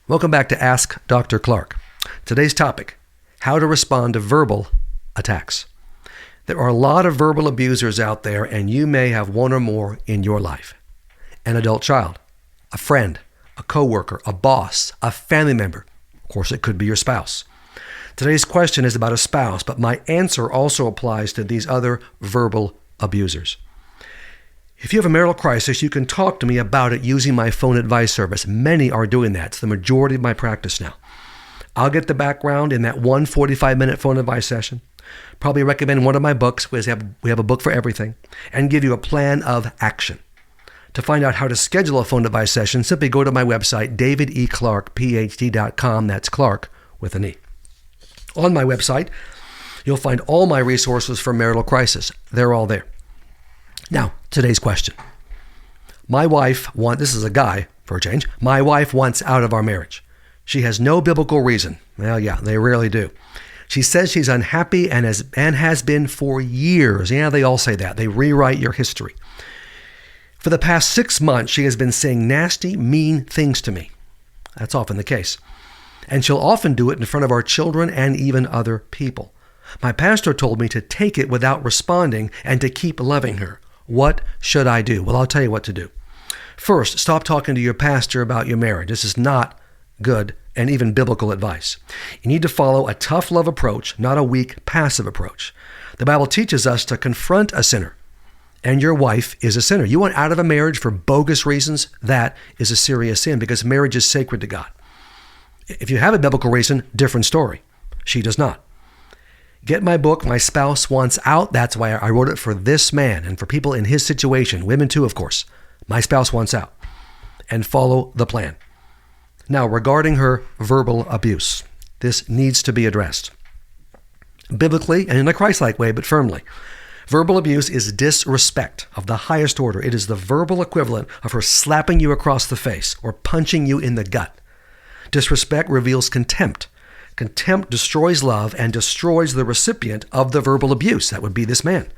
Welcome back to Ask Dr. Clarke. Today's topic, how to respond to verbal attacks. There are a lot of verbal abusers out there, and you may have one or more in your life. An adult child, a friend, a coworker, a boss, a family member. Of course, it could be your spouse. Today's question is about a spouse, but my answer also applies to these other verbal abusers. If you have a marital crisis, you can talk to me about it using my phone advice service. Many are doing that. It's the majority of my practice now. I'll get the background in that 45-minute phone advice session. Probably recommend one of my books. We have a book for everything, and give you a plan of action. To find out how to schedule a phone advice session, simply go to my website, davideclarkephd.com. That's Clarke with an E. On my website, you'll find all my resources for marital crisis. They're all there. Now, today's question. This is a guy for a change. My wife wants out of our marriage. She has no biblical reason. Well, yeah, they rarely do. She says she's unhappy and has been for years. Yeah, they all say that. They rewrite your history. For the past 6 months, she has been saying nasty, mean things to me. That's often the case. And she'll often do it in front of our children and even other people. My pastor told me to take it without responding and to keep loving her. What should I do? Well, I'll tell you what to do. First, stop talking to your pastor about your marriage. This is not good and even biblical advice. You need to follow a tough love approach, not a weak, passive approach. The Bible teaches us to confront a sinner, and your wife is a sinner. You want out of a marriage for bogus reasons? That is a serious sin because marriage is sacred to God. If you have a biblical reason, different story. She does not. Get my book, My Spouse Wants Out. That's why I wrote it for this man and for people in his situation, women too, of course. My Spouse Wants Out. And follow the plan. Now, regarding her verbal abuse, this needs to be addressed. Biblically and in a Christ-like way, but firmly. Verbal abuse is disrespect of the highest order. It is the verbal equivalent of her slapping you across the face or punching you in the gut. Disrespect reveals contempt. Contempt destroys love and destroys the recipient of the verbal abuse. That would be this man.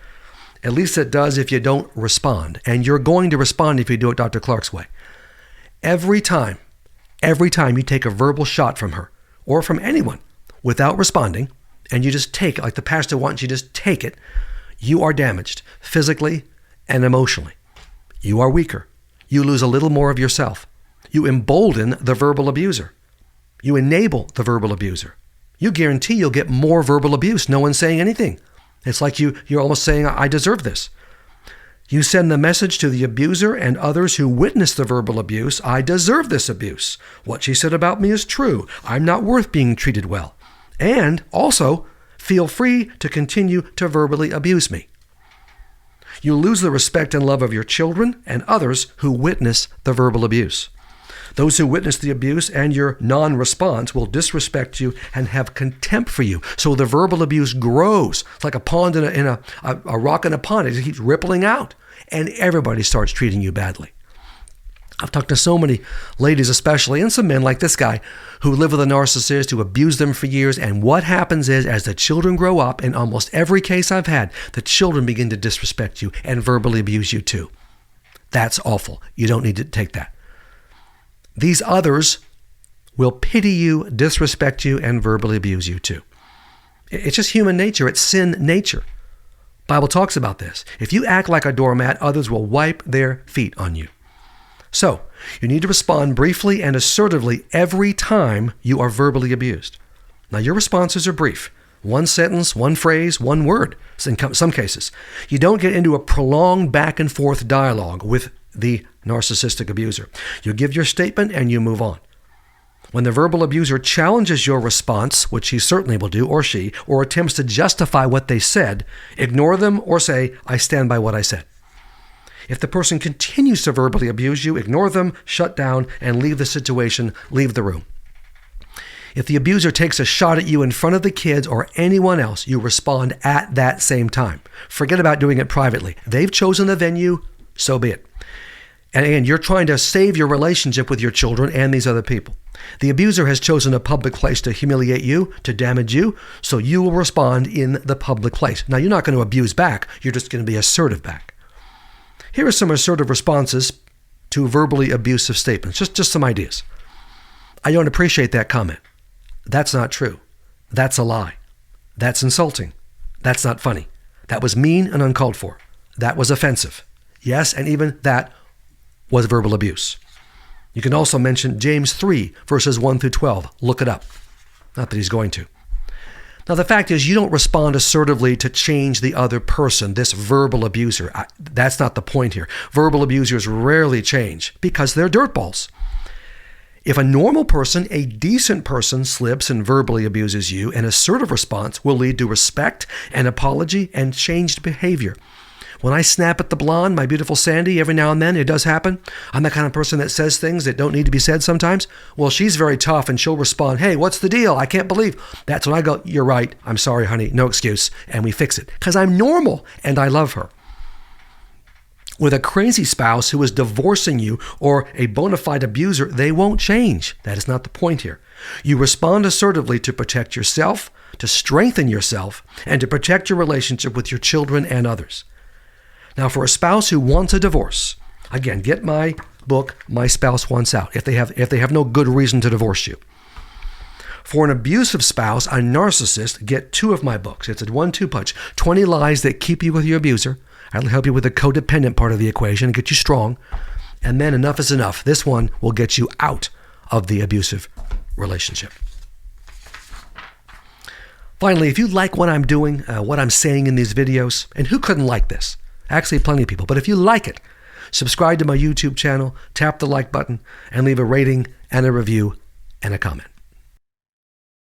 At least it does if you don't respond. And you're going to respond if you do it Dr. Clarke's way. Every time you take a verbal shot from her or from anyone without responding, and you just take it like the pastor wants you to just take it, you are damaged physically and emotionally. You are weaker. You lose a little more of yourself. You embolden the verbal abuser. You enable the verbal abuser. You guarantee you'll get more verbal abuse. No one's saying anything. It's like you're almost saying, I deserve this. You send the message to the abuser and others who witness the verbal abuse, I deserve this abuse. What she said about me is true. I'm not worth being treated well. And also, feel free to continue to verbally abuse me. You lose the respect and love of your children and others who witness the verbal abuse. Those who witness the abuse and your non-response will disrespect you and have contempt for you. So the verbal abuse grows. It's like a pond in a rock in a pond. It just keeps rippling out, and everybody starts treating you badly. I've talked to so many ladies especially, and some men like this guy, who live with a narcissist, who abused them for years. And what happens is, as the children grow up, in almost every case I've had, the children begin to disrespect you and verbally abuse you too. That's awful. You don't need to take that. These others will pity you, disrespect you, and verbally abuse you too. It's just human nature. It's sin nature. Bible talks about this. If you act like a doormat, others will wipe their feet on you. So, you need to respond briefly and assertively every time you are verbally abused. Now, your responses are brief. One sentence, one phrase, one word, in some cases. You don't get into a prolonged back and forth dialogue with the narcissistic abuser. You give your statement and you move on. When the verbal abuser challenges your response, which he certainly will do, or she, or attempts to justify what they said, ignore them or say, I stand by what I said. If the person continues to verbally abuse you, ignore them, shut down, and leave the situation, leave the room. If the abuser takes a shot at you in front of the kids or anyone else, you respond at that same time. Forget about doing it privately. They've chosen the venue, so be it. And again, you're trying to save your relationship with your children and these other people. The abuser has chosen a public place to humiliate you, to damage you, so you will respond in the public place. Now, you're not going to abuse back. You're just going to be assertive back. Here are some assertive responses to verbally abusive statements, just some ideas. I don't appreciate that comment. That's not true. That's a lie. That's insulting. That's not funny. That was mean and uncalled for. That was offensive. Yes, and even that was verbal abuse. You can also mention James 3, verses 1 through 12. Look it up. Not that he's going to. Now, the fact is, you don't respond assertively to change the other person, this verbal abuser. That's not the point here. Verbal abusers rarely change because they're dirtballs. If a normal person, a decent person, slips and verbally abuses you, an assertive response will lead to respect, an apology, and changed behavior. When I snap at the blonde, my beautiful Sandy, every now and then, it does happen. I'm the kind of person that says things that don't need to be said sometimes. Well, she's very tough and she'll respond, hey, what's the deal? I can't believe. That's when I go, you're right. I'm sorry, honey. No excuse. And we fix it because I'm normal and I love her. With a crazy spouse who is divorcing you or a bona fide abuser, they won't change. That is not the point here. You respond assertively to protect yourself, to strengthen yourself, and to protect your relationship with your children and others. Now, for a spouse who wants a divorce, again, get my book, My Spouse Wants Out, if they have no good reason to divorce you. For an abusive spouse, a narcissist, get 2 of my books. It's a 1-2 punch. 20 lies that keep you with your abuser. I'll help you with the codependent part of the equation and get you strong. And then enough is enough. This one will get you out of the abusive relationship. Finally, if you like what I'm doing, what I'm saying in these videos, and who couldn't like this? Actually, plenty of people. But if you like it, subscribe to my YouTube channel, tap the like button, and leave a rating and a review and a comment.